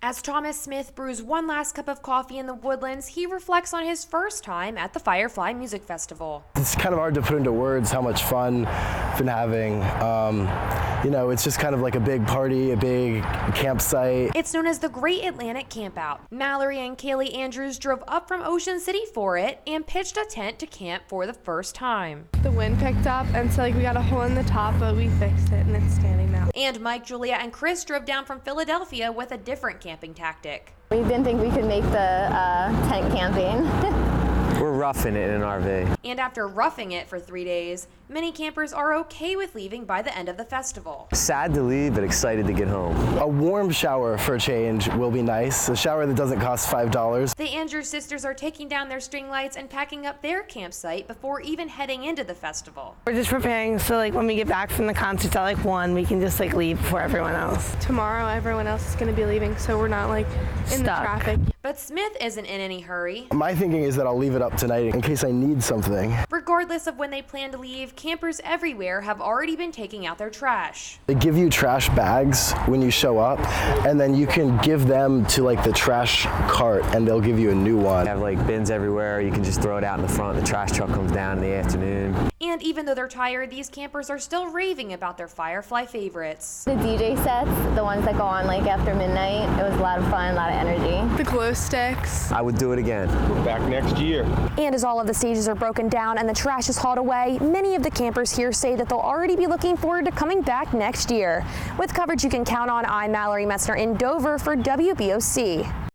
As Thomas Smith brews one last cup of coffee in the Woodlands, he reflects on his first time at the Firefly Music Festival. It's kind of hard to put into words how much fun I've been having. It's just kind of like a big party, a big campsite. It's known as the Great Atlantic Campout. Mallory and Kaylee Andrews drove up from Ocean City for it and pitched a tent to camp for the first time. The wind picked up, and so we got a hole in the top, but we fixed it and it's standing now. And Mike, Julia, and Chris drove down from Philadelphia with a different camping tactic. We didn't think we could make the tent camping. We're roughing it in an RV. And after roughing it for 3 days, many campers are okay with leaving by the end of the festival. Sad to leave, but excited to get home. A warm shower for a change will be nice. A shower that doesn't cost $5. The Andrews sisters are taking down their string lights and packing up their campsite before even heading into the festival. We're just preparing so when we get back from the concerts at 1, we can just leave before everyone else. Tomorrow everyone else is going to be leaving, so we're not in the traffic. But Smith isn't in any hurry. My thinking is that I'll leave it up tonight in case I need something. Regardless of when they plan to leave, campers everywhere have already been taking out their trash. They give you trash bags when you show up, and then you can give them to the trash cart and they'll give you a new one. They have bins everywhere. You can just throw it out in the front. The trash truck comes down in the afternoon. And even though they're tired, these campers are still raving about their Firefly favorites. The DJ sets, the ones that go on after midnight, it was a lot of fun, a lot of energy. The glow sticks. I would do it again. We're back next year. And as all of the stages are broken down and the trash is hauled away, many of the campers here say that they'll already be looking forward to coming back next year. With coverage you can count on, I'm Mallory Metzner in Dover for WBOC.